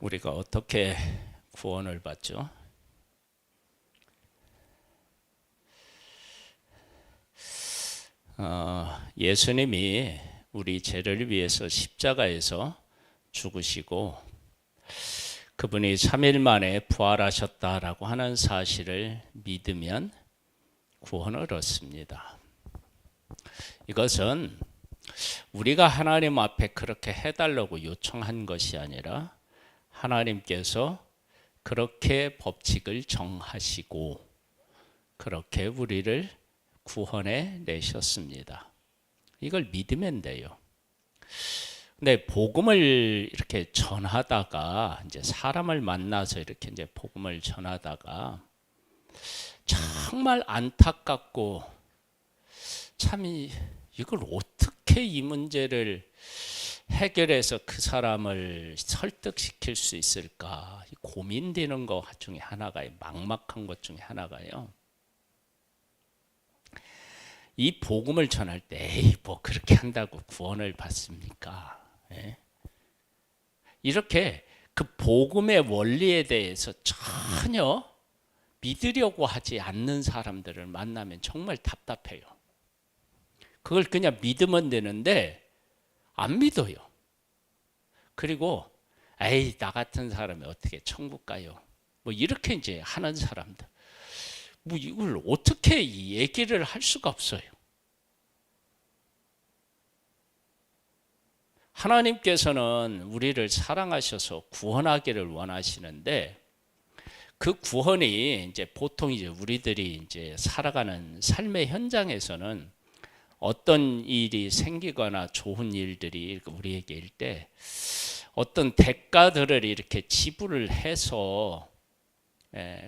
우리가 어떻게 구원을 받죠? 예수님이 우리 죄를 위해서 십자가에서 죽으시고 그분이 3일 만에 부활하셨다라고 하는 사실을 믿으면 구원을 얻습니다. 이것은 우리가 하나님 앞에 그렇게 해달라고 요청한 것이 아니라 하나님께서 그렇게 법칙을 정하시고 그렇게 우리를 구원해 내셨습니다. 이걸 믿으면 돼요. 근데 복음을 이렇게 전하다가 이제 사람을 만나서 이렇게 이제 복음을 전하다가 정말 안타깝고 참 이걸 어떻게 이 문제를 해결해서 그 사람을 설득시킬 수 있을까 고민되는 것 중에 하나가요. 막막한 것 중에 하나가요. 이 복음을 전할 때 에이 뭐 그렇게 한다고 구원을 받습니까? 예? 이렇게 그 복음의 원리에 대해서 전혀 믿으려고 하지 않는 사람들을 만나면 정말 답답해요. 그걸 그냥 믿으면 되는데 안 믿어요. 그리고 에이 나 같은 사람이 어떻게 천국 가요? 뭐 이렇게 이제 하는 사람들. 뭐 이걸 어떻게 얘기를 할 수가 없어요. 하나님께서는 우리를 사랑하셔서 구원하기를 원하시는데 그 구원이 이제 보통 이제 우리들이 이제 살아가는 삶의 현장에서는 어떤 일이 생기거나 좋은 일들이 우리에게 일 때 어떤 대가들을 이렇게 지불을 해서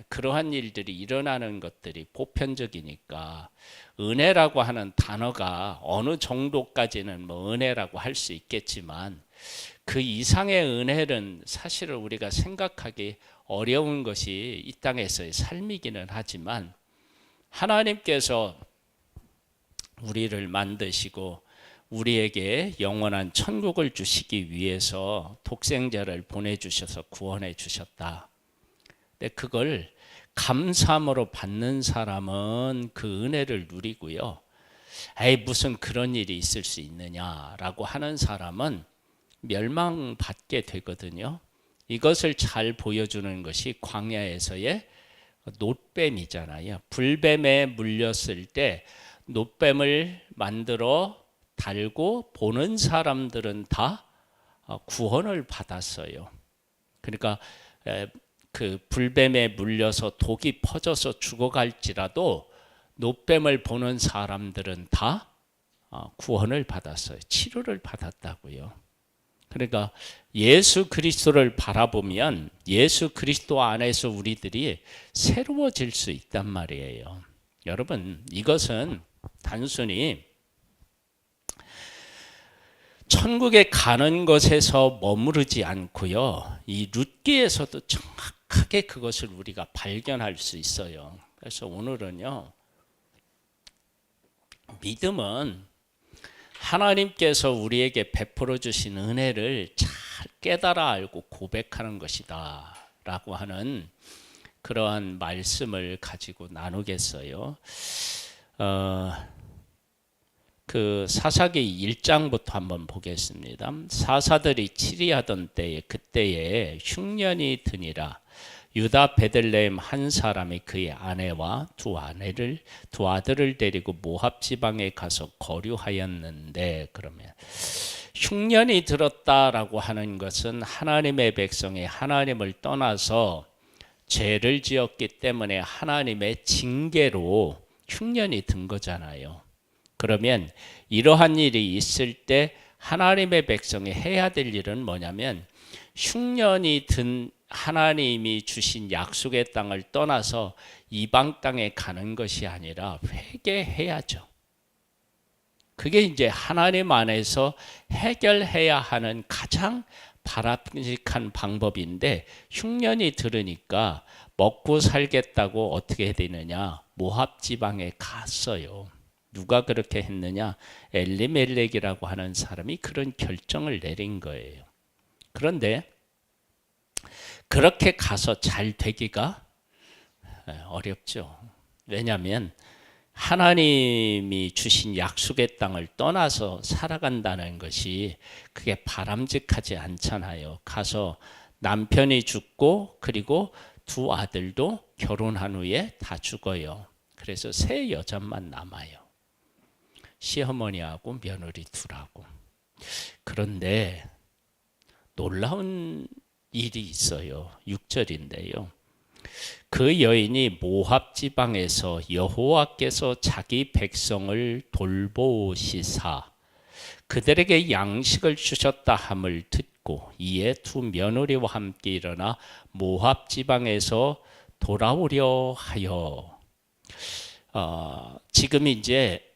그러한 일들이 일어나는 것들이 보편적이니까 은혜라고 하는 단어가 어느 정도까지는 뭐 은혜라고 할 수 있겠지만 그 이상의 은혜는 사실은 우리가 생각하기 어려운 것이 이 땅에서의 삶이기는 하지만 하나님께서 우리를 만드시고 우리에게 영원한 천국을 주시기 위해서 독생자를 보내주셔서 구원해 주셨다. 근데 그걸 감사함으로 받는 사람은 그 은혜를 누리고요. 에이 무슨 그런 일이 있을 수 있느냐라고 하는 사람은 멸망받게 되거든요. 이것을 잘 보여주는 것이 광야에서의 놋뱀이잖아요. 불뱀에 물렸을 때 놋뱀을 만들어 달고 보는 사람들은 다 구원을 받았어요. 그러니까 그 불뱀에 물려서 독이 퍼져서 죽어갈지라도 놋뱀을 보는 사람들은 다 구원을 받았어요. 치료를 받았다고요. 그러니까 예수 그리스도를 바라보면 예수 그리스도 안에서 우리들이 새로워질 수 있단 말이에요. 여러분 이것은 단순히 천국에 가는 것에서 머무르지 않고요. 이 룻기에서도 정확하게 그것을 우리가 발견할 수 있어요. 그래서 오늘은요. 믿음은 하나님께서 우리에게 베풀어 주신 은혜를 잘 깨달아 알고 고백하는 것이다 라고 하는 그러한 말씀을 가지고 나누겠어요. 그 사사기 1장부터 한번 보겠습니다. 사사들이 치리하던 때에 그때에 흉년이 드니라. 유다 베들레헴 한 사람이 그의 아내와 두 아들을 데리고 모압 지방에 가서 거류하였는데 그러면 흉년이 들었다라고 하는 것은 하나님의 백성이 하나님을 떠나서 죄를 지었기 때문에 하나님의 징계로 흉년이 든 거잖아요. 그러면 이러한 일이 있을 때 하나님의 백성이 해야 될 일은 뭐냐면 흉년이 든 하나님이 주신 약속의 땅을 떠나서 이방 땅에 가는 것이 아니라 회개해야죠. 그게 이제 하나님 안에서 해결해야 하는 가장 바람직한 방법인데 흉년이 들으니까 먹고 살겠다고 어떻게 되느냐 모압 지방에 갔어요. 누가 그렇게 했느냐? 엘리멜렉이라고 하는 사람이 그런 결정을 내린 거예요. 그런데 그렇게 가서 잘 되기가 어렵죠. 왜냐하면 하나님이 주신 약속의 땅을 떠나서 살아간다는 것이 그게 바람직하지 않잖아요. 가서 남편이 죽고 그리고 두 아들도 결혼한 후에 다 죽어요. 그래서 세 여자만 남아요. 시어머니하고 며느리 둘하고. 그런데 놀라운 일이 있어요. 6절인데요. 그 여인이 모압 지방에서 여호와께서 자기 백성을 돌보시사 그들에게 양식을 주셨다 함을 듣고 이에 두 며느리와 함께 일어나 모압 지방에서 돌아오려 하여 지금 이제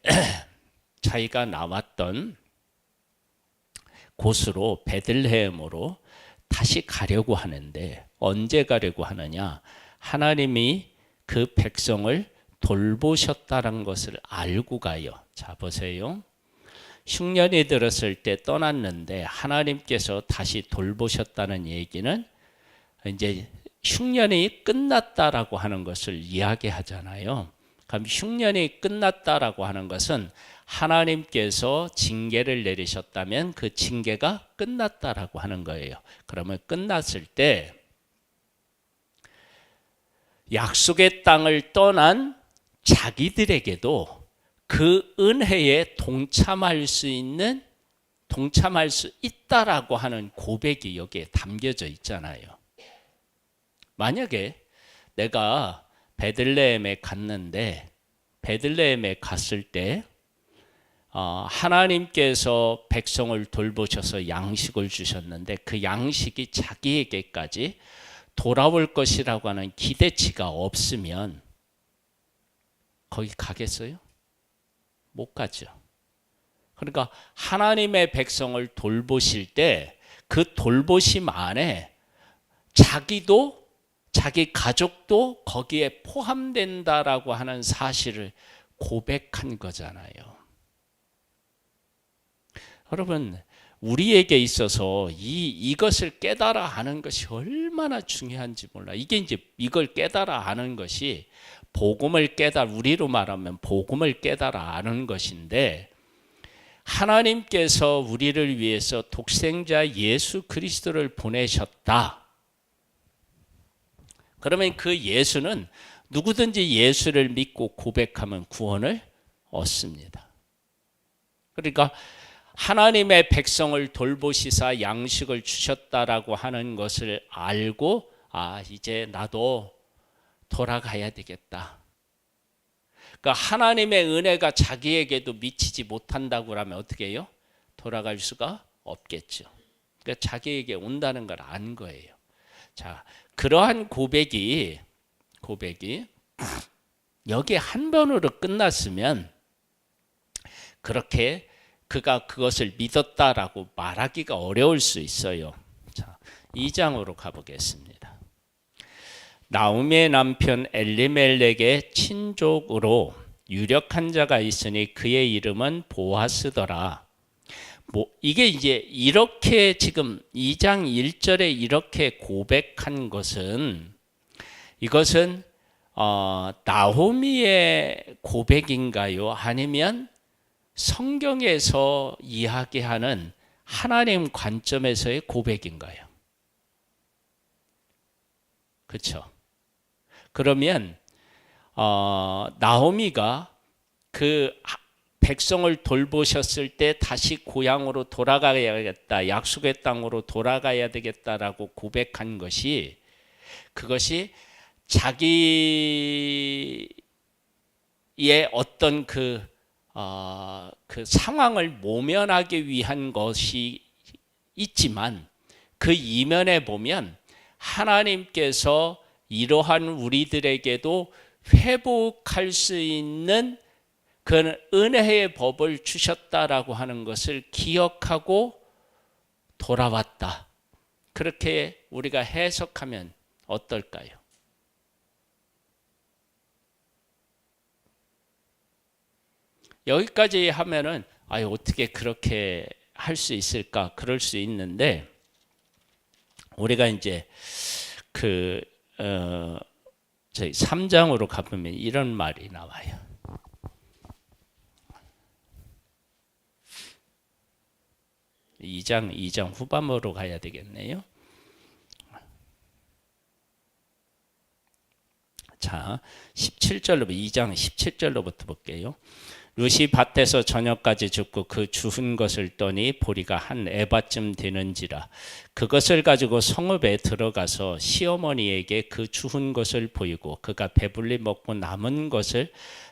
자기가 나왔던 곳으로 베들레헴으로 다시 가려고 하는데 언제 가려고 하느냐? 하나님이 그 백성을 돌보셨다는 것을 알고 가요. 자, 보세요. 흉년이 들었을 때 떠났는데 하나님께서 다시 돌보셨다는 얘기는 이제 흉년이 끝났다라고 하는 것을 이야기하잖아요. 그럼 흉년이 끝났다라고 하는 것은 하나님께서 징계를 내리셨다면 그 징계가 끝났다라고 하는 거예요. 그러면 끝났을 때 약속의 땅을 떠난 자기들에게도 그 은혜에 동참할 수 있다라고 하는 고백이 여기에 담겨져 있잖아요. 만약에 내가 베들레헴에 갔는데 베들레헴에 갔을 때 하나님께서 백성을 돌보셔서 양식을 주셨는데 그 양식이 자기에게까지 돌아올 것이라고 하는 기대치가 없으면 거기 가겠어요? 못 가죠. 그러니까 하나님의 백성을 돌보실 때 그 돌보심 안에 자기도 자기 가족도 거기에 포함된다라고 하는 사실을 고백한 거잖아요. 여러분, 우리에게 있어서 이것을 깨달아 아는 것이 얼마나 중요한지 몰라. 이게 이제 이걸 깨달아 아는 것이 우리로 말하면 복음을 깨달아 아는 것인데, 하나님께서 우리를 위해서 독생자 예수 그리스도를 보내셨다. 그러면 그 예수는 누구든지 예수를 믿고 고백하면 구원을 얻습니다. 그러니까 하나님의 백성을 돌보시사 양식을 주셨다라고 하는 것을 알고 이제 나도 돌아가야 되겠다. 그러니까 하나님의 은혜가 자기에게도 미치지 못한다고 하면 어떻게 해요? 돌아갈 수가 없겠죠. 그러니까 자기에게 온다는 걸 안 거예요. 자, 그러한 고백이 여기 한 번으로 끝났으면 그렇게 그가 그것을 믿었다라고 말하기가 어려울 수 있어요. 자, 2장으로 가보겠습니다. 나오미의 남편 엘리멜렉의 친족으로 유력한 자가 있으니 그의 이름은 보아스더라. 이게 이제 이렇게 지금 2장 1절에 이렇게 고백한 것은 이것은 나오미의 고백인가요? 아니면 성경에서 이야기하는 하나님 관점에서의 고백인가요? 그렇죠? 그러면 나오미가 그 백성을 돌보셨을 때 다시 고향으로 돌아가야겠다, 약속의 땅으로 돌아가야 되겠다라고 고백한 것이 그것이 자기의 어떤 그 상황을 모면하기 위한 것이 있지만 그 이면에 보면 하나님께서 이러한 우리들에게도 회복할 수 있는 그 은혜의 법을 주셨다라고 하는 것을 기억하고 돌아왔다. 그렇게 우리가 해석하면 어떨까요? 여기까지 하면은 어떻게 그렇게 할 수 있을까? 그럴 수 있는데 우리가 이제 그 저희 3장으로 가보면 이런 말이 나와요. 2장 후반부로 가야 되겠네요. 자, 17절로 2장 17절로부터 볼게요. 룻이 밭에서 저녁까지 죽고 그 주운 것을 떠니 보리가 한 에바쯤 되는지라 그것을 가지고 성읍에 들어가서 시어머니에게 그 주운 것을 보이고 그가 배불리 먹고 남은 것을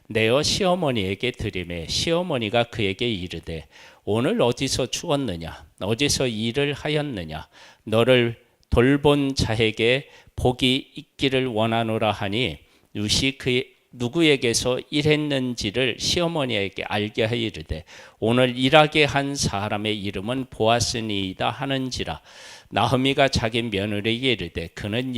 내어 시어머니에게 드리매 시어머니가 그에게 이르되 오늘 어디서 주었느냐 어디서 일을 하였느냐 너를 돌본 자에게 복이 있기를 원하노라 하니 룻이 그 누구에게서 일했는지를 시어머니에게 알게 하여 이르되 오늘 일하게 한 사람의 이름은 보아스니이다 하는지라 나흐미가 자기 며느리에게 이르되 그는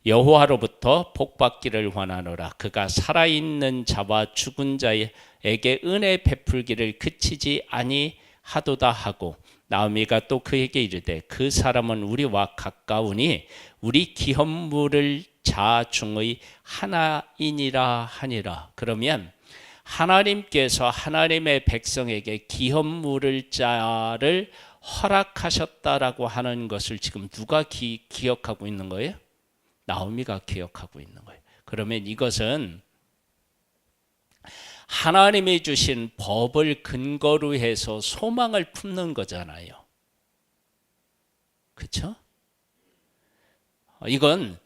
여호와로부터 복받기를 원하노라 그가 살아있는 자와 죽은 자에게 은혜 베풀기를 그치지 아니하도다 하고 나흐미가 또 그에게 이르되 그 사람은 우리와 가까우니 우리 기업물을 자 중의 하나이니라 하니라. 그러면 하나님께서 하나님의 백성에게 기업물을 자를 허락하셨다라고 하는 것을 지금 누가 기억하고 있는 거예요? 나오미가 기억하고 있는 거예요. 그러면 이것은 하나님이 주신 법을 근거로 해서 소망을 품는 거잖아요. 그렇죠? 이건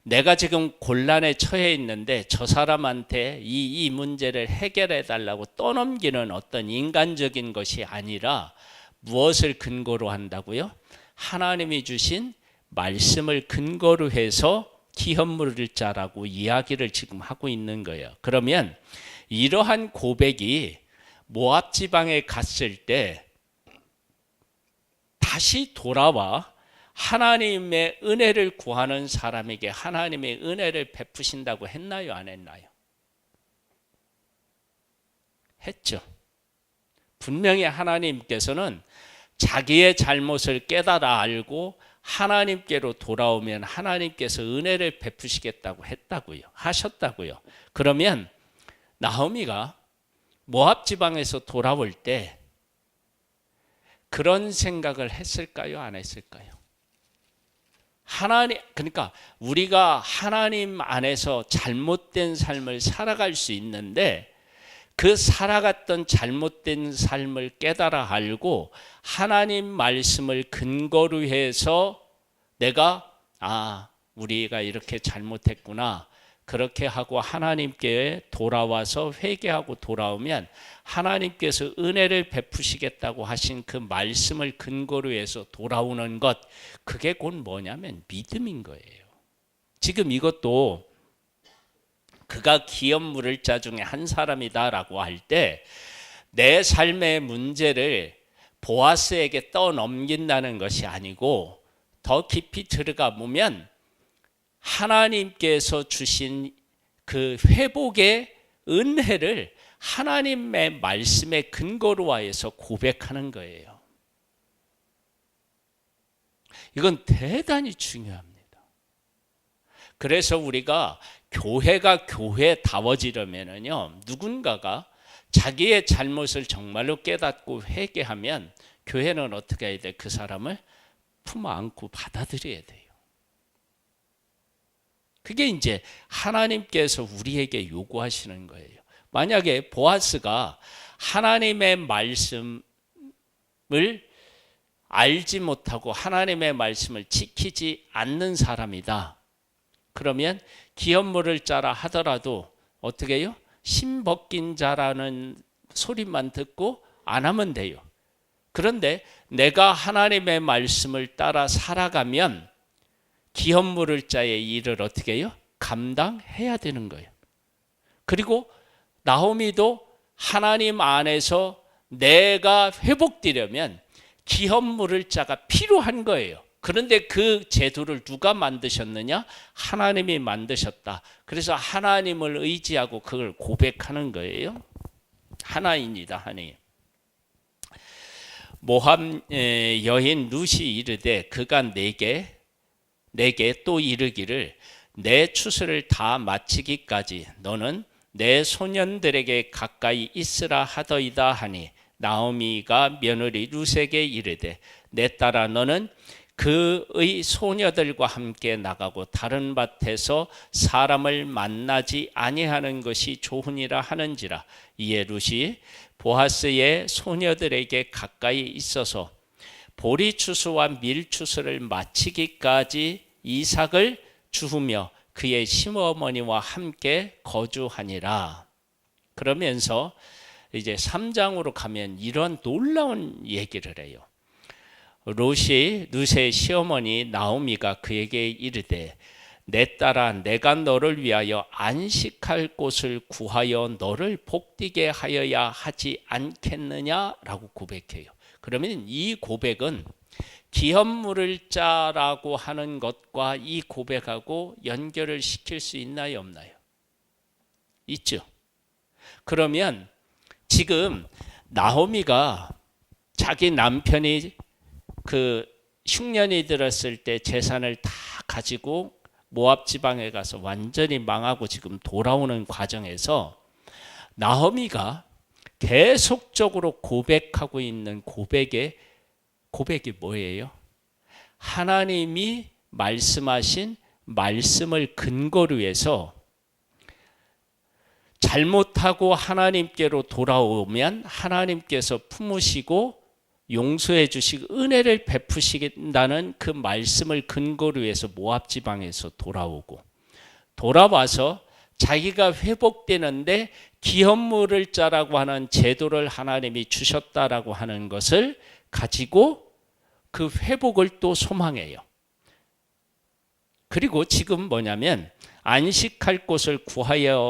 내가 지금 곤란에 처해 있는데 저 사람한테 이 문제를 해결해 달라고 떠넘기는 어떤 인간적인 것이 아니라 무엇을 근거로 한다고요? 하나님이 주신 말씀을 근거로 해서 기업물을 자라고 이야기를 지금 하고 있는 거예요. 그러면 이러한 고백이 모압 지방에 갔을 때 다시 돌아와 하나님의 은혜를 구하는 사람에게 하나님의 은혜를 베푸신다고 했나요? 안 했나요? 했죠. 분명히 하나님께서는 자기의 잘못을 깨달아 알고 하나님께로 돌아오면 하나님께서 은혜를 베푸시겠다고 했다고요. 하셨다고요. 그러면 나오미가 모압 지방에서 돌아올 때 그런 생각을 했을까요? 안 했을까요? 그러니까 우리가 하나님 안에서 잘못된 삶을 살아갈 수 있는데 그 살아갔던 잘못된 삶을 깨달아 알고 하나님 말씀을 근거로 해서 내가 우리가 이렇게 잘못했구나 그렇게 하고 하나님께 돌아와서 회개하고 돌아오면 하나님께서 은혜를 베푸시겠다고 하신 그 말씀을 근거로 해서 돌아오는 것, 그게 곧 뭐냐면 믿음인 거예요. 지금 이것도 그가 기업물을 자 중에 한 사람이다라고 할 때 내 삶의 문제를 보아스에게 떠넘긴다는 것이 아니고 더 깊이 들어가 보면 하나님께서 주신 그 회복의 은혜를 하나님의 말씀에 근거로 하여서 고백하는 거예요. 이건 대단히 중요합니다. 그래서 우리가 교회가 교회다워지려면요, 누군가가 자기의 잘못을 정말로 깨닫고 회개하면 교회는 어떻게 해야 돼? 그 사람을 품 안고 받아들여야 돼요. 그게 이제 하나님께서 우리에게 요구하시는 거예요. 만약에 보아스가 하나님의 말씀을 알지 못하고 하나님의 말씀을 지키지 않는 사람이다. 그러면 기업물을 짜라 하더라도 어떻게 해요? 심 벗긴 자라는 소리만 듣고 안 하면 돼요. 그런데 내가 하나님의 말씀을 따라 살아가면 기업물을 자의 일을 어떻게 해요? 감당해야 되는 거예요. 그리고 나오미도 하나님 안에서 내가 회복되려면 기업물을 자가 필요한 거예요. 그런데 그 제도를 누가 만드셨느냐? 하나님이 만드셨다. 그래서 하나님을 의지하고 그걸 고백하는 거예요. 하나입니다. 하나님. 모압 여인 룻이 이르되 그가 내게 내게 또 이르기를 내 추수를 다 마치기까지 너는 내 소년들에게 가까이 있으라 하더이다 하니 나오미가 며느리 룻에게 이르되 내 딸아 너는 그의 소녀들과 함께 나가고 다른 밭에서 사람을 만나지 아니하는 것이 좋으니라 하는지라. 이에 룻이 보아스의 소녀들에게 가까이 있어서 보리 추수와 밀 추수를 마치기까지 이삭을 주우며 그의 시어머니와 함께 거주하니라. 그러면서 이제 3장으로 가면 이런 놀라운 얘기를 해요. 룻의 시어머니 나오미가 그에게 이르되 내 딸아 내가 너를 위하여 안식할 곳을 구하여 너를 복되게 하여야 하지 않겠느냐라고 고백해요. 그러면 이 고백은 기업물을 짜라고 하는 것과 이 고백하고 연결을 시킬 수 있나요 없나요? 있죠. 그러면 지금 나오미가 자기 남편이 그 흉년이 들었을 때 재산을 다 가지고 모압 지방에 가서 완전히 망하고 지금 돌아오는 과정에서 나오미가 계속적으로 고백하고 있는 고백이 뭐예요? 하나님이 말씀하신 말씀을 근거로 해서 잘못하고 하나님께로 돌아오면 하나님께서 품으시고 용서해 주시고 은혜를 베푸시긴다는 그 말씀을 근거로 해서 모압 지방에서 돌아와서 자기가 회복되는데 기업물을 짜라고 하는 제도를 하나님이 주셨다라고 하는 것을 가지고 그 회복을 또 소망해요. 그리고 지금 뭐냐면 안식할 곳을 구하여서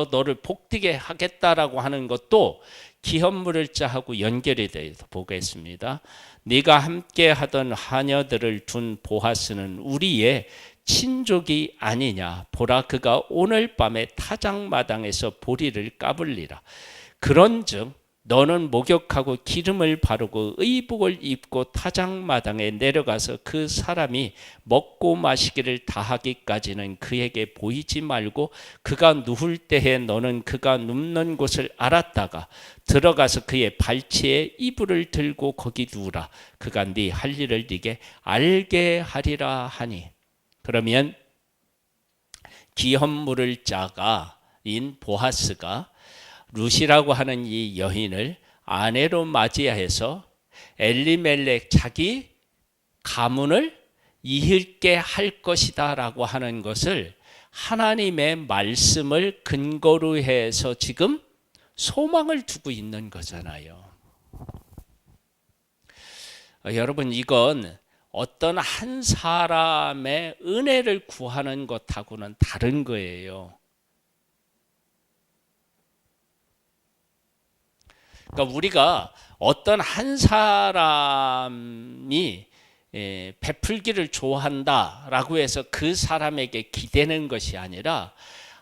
너를 복되게 하겠다라고 하는 것도 기업물을 짜하고 연결이 되어 보겠습니다. 네가 함께 하던 하녀들을 둔 보아스는 우리의 친족이 아니냐. 보라 그가 오늘 밤에 타작마당에서 보리를 까불리라. 그런즉 너는 목욕하고 기름을 바르고 의복을 입고 타작마당에 내려가서 그 사람이 먹고 마시기를 다하기까지는 그에게 보이지 말고 그가 누울 때에 너는 그가 눕는 곳을 알았다가 들어가서 그의 발치에 이불을 들고 거기 누우라. 그가 네 할 일을 네게 알게 하리라 하니. 그러면 기업물을 짜가인 보아스가 룻이라고 하는 이 여인을 아내로 맞이해서 엘리멜렉 자기 가문을 이을게 할 것이다 라고 하는 것을 하나님의 말씀을 근거로 해서 지금 소망을 두고 있는 거잖아요. 여러분 이건 어떤 한 사람의 은혜를 구하는 것하고는 다른 거예요. 그러니까 우리가 어떤 한 사람이 베풀기를 좋아한다라고 해서 그 사람에게 기대는 것이 아니라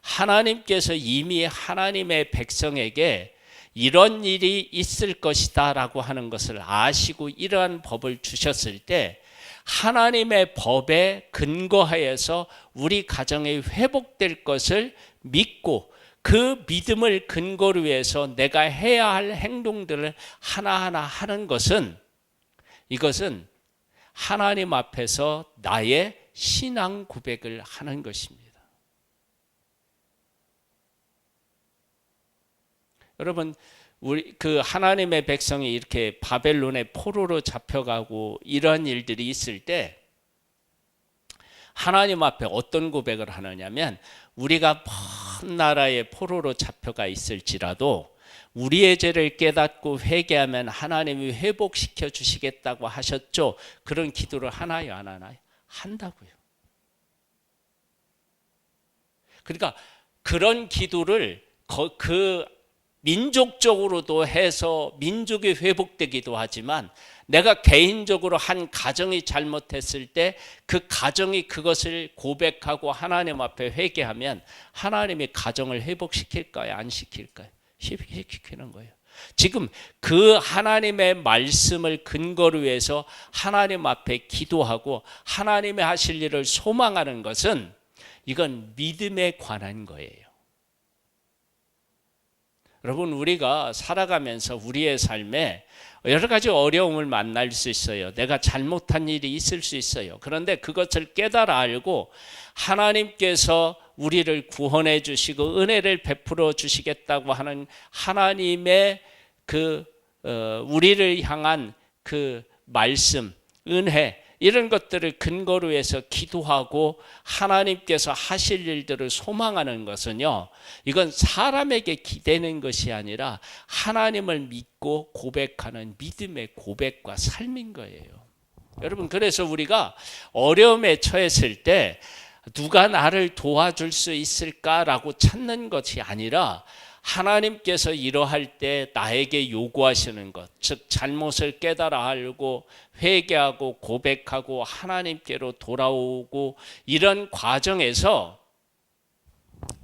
하나님께서 이미 하나님의 백성에게 이런 일이 있을 것이다 라고 하는 것을 아시고 이러한 법을 주셨을 때 하나님의 법에 근거하여서 우리 가정이 회복될 것을 믿고 그 믿음을 근거로 해서 내가 해야 할 행동들을 하나하나 하는 것은 이것은 하나님 앞에서 나의 신앙 고백을 하는 것입니다. 여러분 우리 그 하나님의 백성이 이렇게 바벨론의 포로로 잡혀가고 이런 일들이 있을 때 하나님 앞에 어떤 고백을 하느냐면 우리가 먼 나라의 포로로 잡혀가 있을지라도 우리의 죄를 깨닫고 회개하면 하나님이 회복시켜 주시겠다고 하셨죠. 그런 기도를 하나요 안 하나요? 한다고요. 그러니까 그런 기도를 그 민족적으로도 해서 민족이 회복되기도 하지만 내가 개인적으로 한 가정이 잘못했을 때 그 가정이 그것을 고백하고 하나님 앞에 회개하면 하나님이 가정을 회복시킬까요? 안 시킬까요? 시키는 거예요. 지금 그 하나님의 말씀을 근거로 해서 하나님 앞에 기도하고 하나님의 하실 일을 소망하는 것은 이건 믿음에 관한 거예요. 여러분, 우리가 살아가면서 우리의 삶에 여러 가지 어려움을 만날 수 있어요. 내가 잘못한 일이 있을 수 있어요. 그런데 그것을 깨달아 알고 하나님께서 우리를 구원해 주시고 은혜를 베풀어 주시겠다고 하는 하나님의 우리를 향한 그 말씀, 은혜, 이런 것들을 근거로 해서 기도하고 하나님께서 하실 일들을 소망하는 것은요, 이건 사람에게 기대는 것이 아니라 하나님을 믿고 고백하는 믿음의 고백과 삶인 거예요. 여러분, 그래서 우리가 어려움에 처했을 때 누가 나를 도와줄 수 있을까라고 찾는 것이 아니라 하나님께서 이러할 때 나에게 요구하시는 것, 즉 잘못을 깨달아 알고 회개하고 고백하고 하나님께로 돌아오고, 이런 과정에서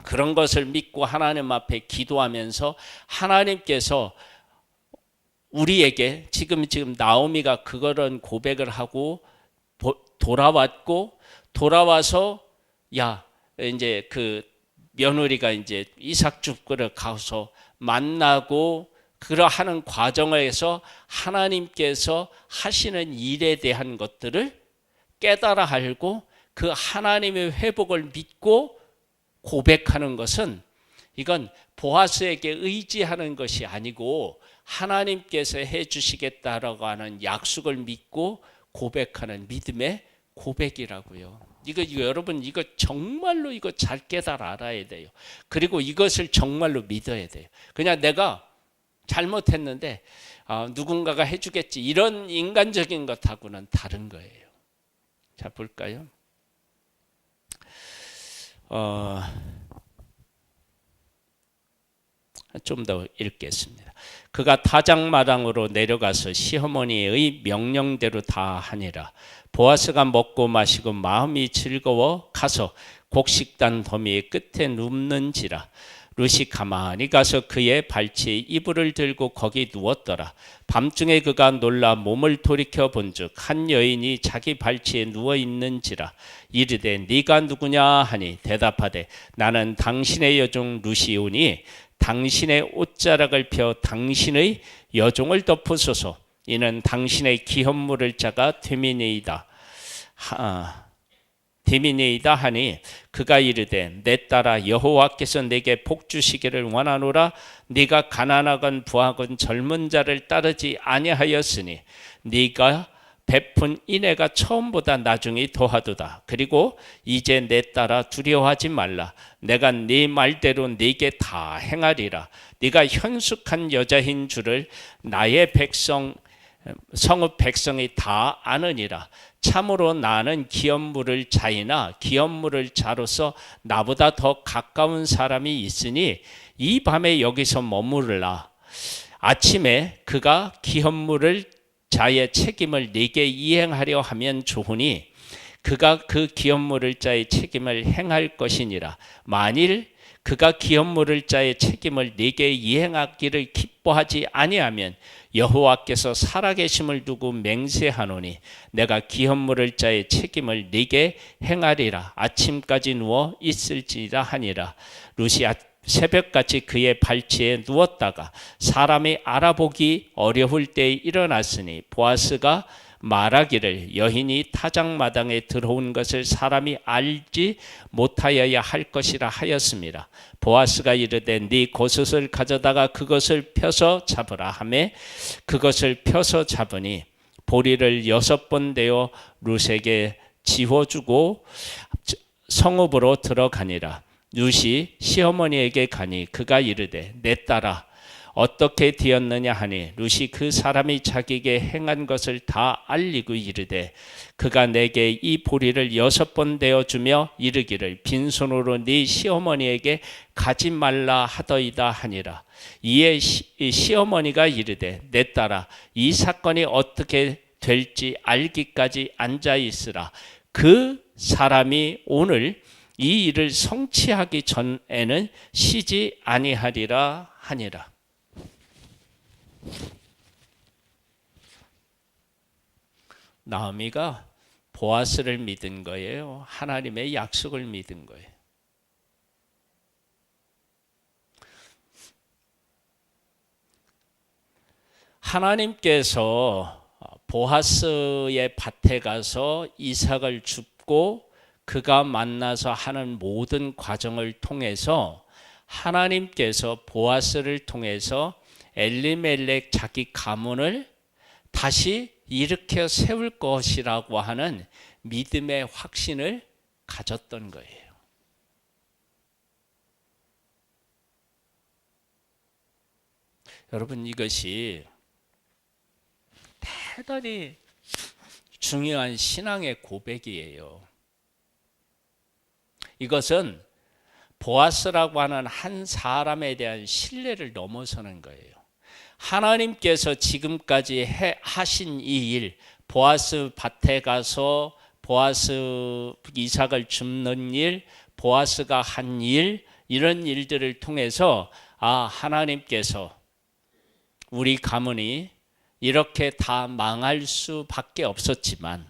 그런 것을 믿고 하나님 앞에 기도하면서 하나님께서 우리에게 지금 나오미가 그런 고백을 하고 돌아와서 야, 이제 그 며느리가 이제 이삭 죽으러 가서 만나고 그러하는 과정에서 하나님께서 하시는 일에 대한 것들을 깨달아 알고 그 하나님의 회복을 믿고 고백하는 것은, 이건 보아스에게 의지하는 것이 아니고 하나님께서 해주시겠다라고 하는 약속을 믿고 고백하는 믿음의 고백이라고요. 이거 여러분, 이거 정말로 이거 잘 깨달아 알아야 돼요. 그리고 이것을 정말로 믿어야 돼요. 그냥 내가 잘못했는데 누군가가 해주겠지, 이런 인간적인 것하고는 다른 거예요. 자, 볼까요? 좀 더 읽겠습니다. 그가 타작마당으로 내려가서 시어머니의 명령대로 다 하니라. 보아스가 먹고 마시고 마음이 즐거워 가서 곡식단 더미의 끝에 눕는지라. 룻이 가만히 가서 그의 발치에 이불을 들고 거기 누웠더라. 밤중에 그가 놀라 몸을 돌이켜 본즉 한 여인이 자기 발치에 누워 있는지라. 이르되 네가 누구냐 하니 대답하되 나는 당신의 여종 룻이오니 당신의 옷자락을 펴 당신의 여종을 덮으소서. 이는 당신의 기업물을 자가 되미니이다 하니 그가 이르되 내 딸아, 여호와께서 내게 복 주시기를 원하노라. 네가 가난하건 부하건 젊은 자를 따르지 아니하였으니 네가 베푼 인애가 처음보다 나중이 더하도다. 그리고 이제 내 딸아, 두려워하지 말라. 내가 네 말대로 네게 다 행하리라. 네가 현숙한 여자인 줄을 나의 성읍 백성이 다 아느니라. 참으로 나는 기업물을 자이나 기업물을 자로서 나보다 더 가까운 사람이 있으니 이 밤에 여기서 머무르라. 아침에 그가 기업물을 자의 책임을 네게 이행하려 하면 좋으니 그가 그 기업물을 자의 책임을 행할 것이니라. 만일 그가 기업물을 자의 책임을 네게 이행하기를 기뻐하지 아니하면 여호와께서 살아계심을 두고 맹세하노니 내가 기업물을 자의 책임을 네게 행하리라. 아침까지 누워 있을지라 하니라. 룻이 새벽같이 그의 발치에 누웠다가 사람이 알아보기 어려울 때에 일어났으니 보아스가 말하기를 여인이 타작마당에 들어온 것을 사람이 알지 못하여야 할 것이라 하였습니다. 보아스가 이르되 네 고섯을 가져다가 그것을 펴서 잡으라 하매 그것을 펴서 잡으니 보리를 6번 대어 룻에게 지워주고 성읍으로 들어가니라. 룻이 시어머니에게 가니 그가 이르되 내 딸아, 어떻게 되었느냐 하니 룻이 그 사람이 자기에게 행한 것을 다 알리고 이르되 그가 내게 이 보리를 6번 대어주며 이르기를 빈손으로 네 시어머니에게 가지 말라 하더이다 하니라. 이에 시어머니가 이르되 내 딸아, 이 사건이 어떻게 될지 알기까지 앉아 있으라. 그 사람이 오늘 이 일을 성취하기 전에는 쉬지 아니하리라 하니라. 나오미가 보아스를 믿은 거예요. 하나님의 약속을 믿은 거예요. 하나님께서 보아스의 밭에 가서 이삭을 줍고 그가 만나서 하는 모든 과정을 통해서 하나님께서 보아스를 통해서 엘리멜렉 자기 가문을 다시 일으켜 세울 것이라고 하는 믿음의 확신을 가졌던 거예요. 여러분, 이것이 대단히 중요한 신앙의 고백이에요. 이것은 보아스라고 하는 한 사람에 대한 신뢰를 넘어서는 거예요. 하나님께서 지금까지 하신 이 일, 보아스 밭에 가서 보아스 이삭을 줍는 일, 보아스가 한 일, 이런 일들을 통해서 하나님께서 우리 가문이 이렇게 다 망할 수밖에 없었지만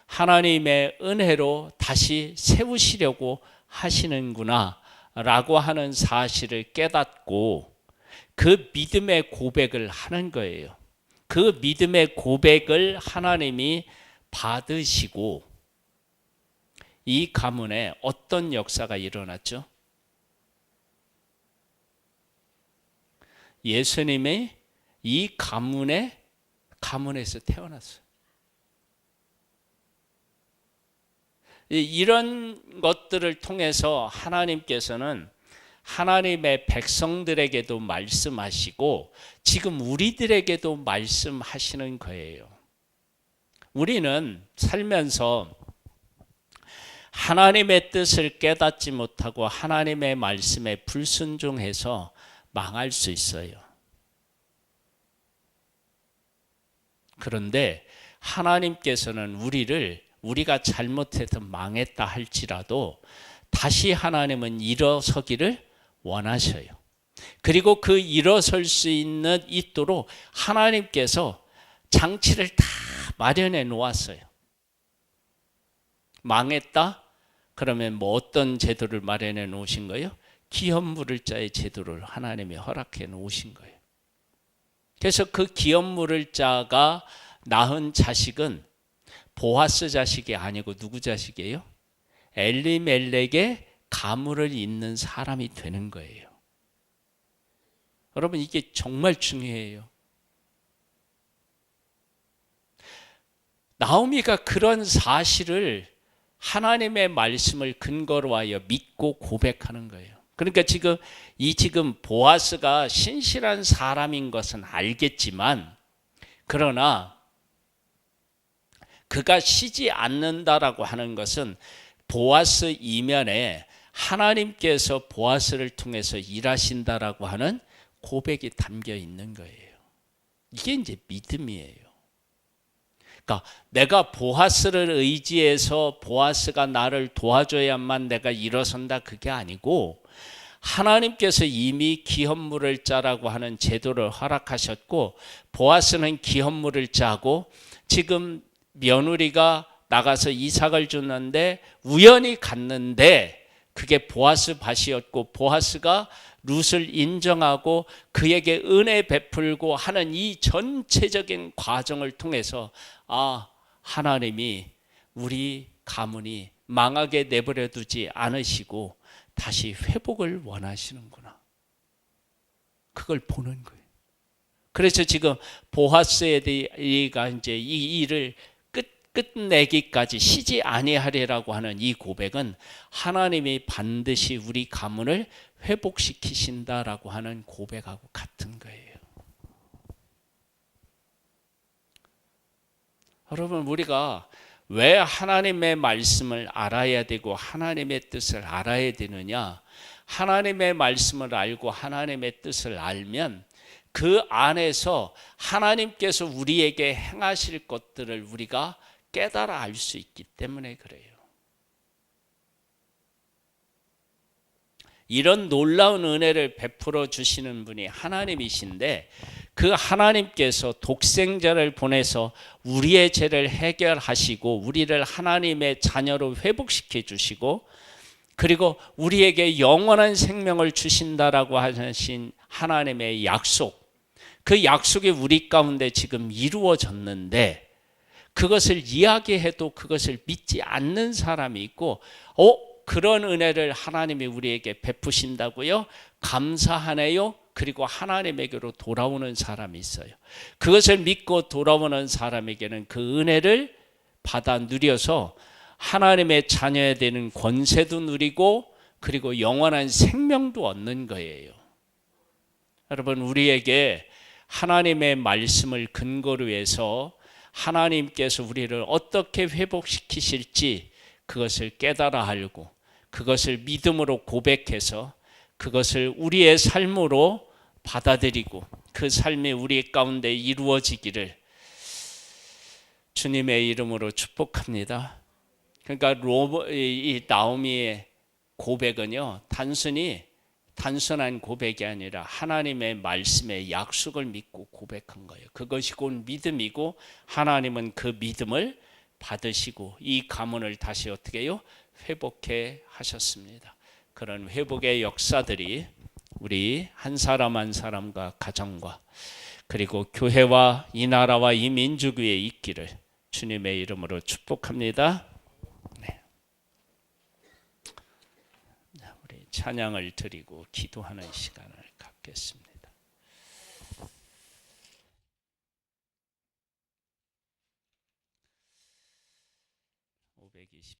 하나님의 은혜로 다시 세우시려고 하시는구나 라고 하는 사실을 깨닫고 그 믿음의 고백을 하는 거예요. 그 믿음의 고백을 하나님이 받으시고 이 가문에 어떤 역사가 일어났죠? 예수님이 이 가문에서 태어났어요. 이런 것들을 통해서 하나님께서는 하나님의 백성들에게도 말씀하시고 지금 우리들에게도 말씀하시는 거예요. 우리는 살면서 하나님의 뜻을 깨닫지 못하고 하나님의 말씀에 불순종해서 망할 수 있어요. 그런데 하나님께서는 우리가 잘못해서 망했다 할지라도 다시 하나님은 일어서기를 원하셔요. 그리고 그 일어설 수 있도록 하나님께서 장치를 다 마련해 놓았어요. 망했다? 그러면 뭐 어떤 제도를 마련해 놓으신 거예요? 기업물을 자의 제도를 하나님이 허락해 놓으신 거예요. 그래서 그 기업물을 자가 낳은 자식은 보아스 자식이 아니고 누구 자식이에요? 엘리멜렉의 가문을 잇는 사람이 되는 거예요. 여러분, 이게 정말 중요해요. 나오미가 그런 사실을 하나님의 말씀을 근거로 하여 믿고 고백하는 거예요. 그러니까 지금 보아스가 신실한 사람인 것은 알겠지만 그러나 그가 쉬지 않는다라고 하는 것은 보아스 이면에 하나님께서 보아스를 통해서 일하신다라고 하는 고백이 담겨 있는 거예요. 이게 이제 믿음이에요. 그러니까 내가 보아스를 의지해서 보아스가 나를 도와줘야만 내가 일어선다, 그게 아니고 하나님께서 이미 기업물을 짜라고 하는 제도를 허락하셨고 보아스는 기업물을 짜고 지금 며느리가 나가서 이삭을 줬는데 우연히 갔는데 그게 보아스 밭이었고 보아스가 룻을 인정하고 그에게 은혜 베풀고 하는 이 전체적인 과정을 통해서 하나님이 우리 가문이 망하게 내버려 두지 않으시고 다시 회복을 원하시는구나. 그걸 보는 거예요. 그래서 지금 보아스가 이제 이 일을 끝내기까지 쉬지 아니하리라고 하는 이 고백은 하나님이 반드시 우리 가문을 회복시키신다라고 하는 고백하고 같은 거예요. 여러분, 우리가 왜 하나님의 말씀을 알아야 되고 하나님의 뜻을 알아야 되느냐? 하나님의 말씀을 알고 하나님의 뜻을 알면 그 안에서 하나님께서 우리에게 행하실 것들을 우리가 깨달아 알 수 있기 때문에 그래요. 이런 놀라운 은혜를 베풀어 주시는 분이 하나님이신데 그 하나님께서 독생자를 보내서 우리의 죄를 해결하시고 우리를 하나님의 자녀로 회복시켜 주시고 그리고 우리에게 영원한 생명을 주신다라고 하신 하나님의 약속, 그 약속이 우리 가운데 지금 이루어졌는데 그것을 이야기해도 그것을 믿지 않는 사람이 있고 그런 은혜를 하나님이 우리에게 베푸신다고요? 감사하네요. 그리고 하나님에게로 돌아오는 사람이 있어요. 그것을 믿고 돌아오는 사람에게는 그 은혜를 받아 누려서 하나님의 자녀가 되는 권세도 누리고 그리고 영원한 생명도 얻는 거예요. 여러분, 우리에게 하나님의 말씀을 근거로 해서 하나님께서 우리를 어떻게 회복시키실지 그것을 깨달아 알고 그것을 믿음으로 고백해서 그것을 우리의 삶으로 받아들이고 그 삶이 우리 가운데 이루어지기를 주님의 이름으로 축복합니다. 그러니까 이 나오미의 고백은요, 단순한 고백이 아니라 하나님의 말씀의 약속을 믿고 고백한 거예요. 그것이 곧 믿음이고 하나님은 그 믿음을 받으시고 이 가문을 다시 어떻게 해요? 회복해 하셨습니다. 그런 회복의 역사들이 우리 한 사람 한 사람과 가정과 그리고 교회와 이 나라와 이 민족 위에 있기를 주님의 이름으로 축복합니다. 네. 우리 찬양을 드리고 기도하는 시간을 갖겠습니다.